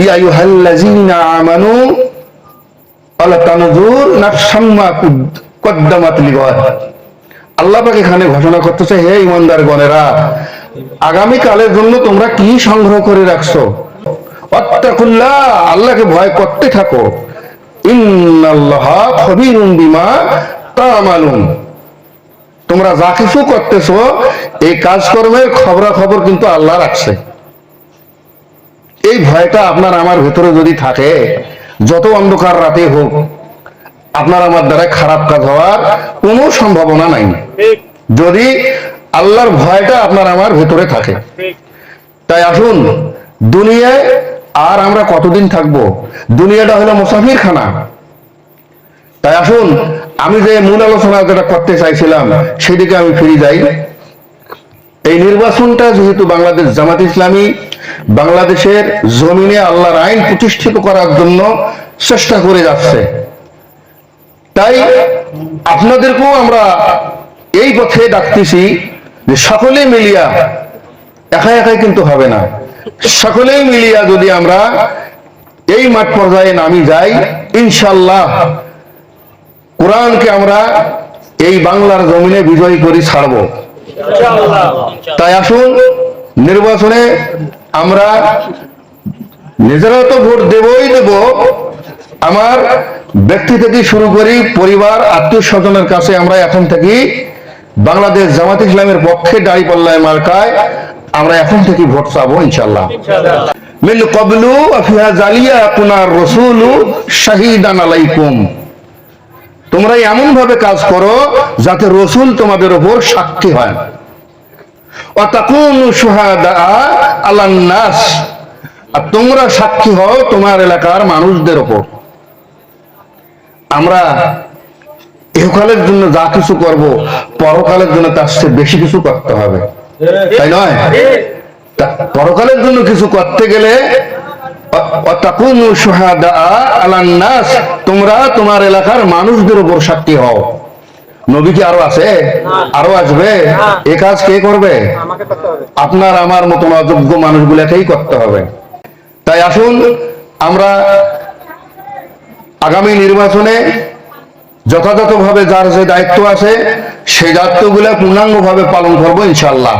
ইয়া আইয়ুহাল্লাযীনা আমানু আলা তানজুর নাফসাম মা কদ্দামাত লিগাদ। আল্লাহ পাক এখানে ঘোষণা করতেছে, হে ঈমানদারগণেরা, আগামী কালের জন্য তোমরা কি সংগ্রহ করে রাখছো। ওয়াত্তাকুল্লাহ, আল্লাহকে ভয় করতে থাকো। ইন্নাল্লাহা খবীরুম বিমা তা'মালুন, তোমরা যা কিছু করতেছো এই কাজকর্মের খবরাখবর কিন্তু আল্লাহ রাখছে। এই ভয়টা আপনার আমার ভেতরে যদি থাকে, যত অন্ধকার রাতে হোক, আপনার আমার দ্বারা খারাপ কাজ হওয়ার কোনো সম্ভাবনা নাই, যদি আল্লাহর ভয়টা আপনার আমার ভেতরে থাকে। তাই আসুন, দুনিয়ায় আর আমরা কতদিন থাকবো? দুনিয়াটা হলো মুসাফির খানা। তাই আসুন, আমি যে মূল আলোচনা যেটা করতে চাইছিলাম সেদিকে আমি ফিরে যাই। এই নির্বাচনটা যেহেতু বাংলাদেশ জামাত ইসলামী বাংলাদেশের জমিনে আল্লাহর আইন প্রতিষ্ঠিত করার জন্য চেষ্টা করে যাচ্ছে, তাই আপনাদেরকেও আমরা এই পথে ডাকতেছি যে সকলে মিলিয়া, একা একাই কিন্তু হবে না, সকলেই মিলিয়া যদি আমরা এই মাঠ পর্যায়ে নামি যাই, ইনশাআল্লাহ কোরআনকে আমরা এই বাংলার জমিনে বিজয়ী করে ছাড়ব। তাই আসুন, নির্বাচনে আমরা নিজেরা তো ভোট দেবই দেব, আমার ব্যক্তি থেকে শুরু করি পরিবার আত্মীয় স্বজনের কাছে আমরা এখন থেকে বাংলাদেশ জামাত ইসলামের পক্ষে দাঁড়িপাল্লায় মার্কায় আমরা এখন থেকে ভোট চাবো ইনশাআল্লাহ। মিন ক্বাবলু আফিহা জালিয়া কুনার রাসূলু শাহীদান আলাইকুম, তোমরা এমন ভাবে কাজ করো যাতে রসুল তোমাদের উপর সাক্ষী হয়। ওয়া তাকুনু শুহাদা আলান নাস, আর তোমরা সাক্ষী হও তোমার এলাকার মানুষদের উপর। আমরা ইহকালের জন্য যা কিছু করব, পরকালের জন্য তার চেয়ে বেশি কিছু করতে হবে, তাই নয়? পরকালের জন্য কিছু করতে গেলে তোমরা তোমার এলাকার মানুষদের উপর সাক্ষী হও। নবী কি আরো আছে? আরো আসবে? এ কাজ কে করবে? আপনার আমার মতন অযোগ্য মানুষগুলাকেই করতে হবে। তাই আসুন, আমরা আগামী নির্বাচনে যথাযথভাবে যার যে দায়িত্ব আছে সেই দায়িত্বগুলো পূর্ণাঙ্গভাবে পালন করবো ইনশাআল্লাহ।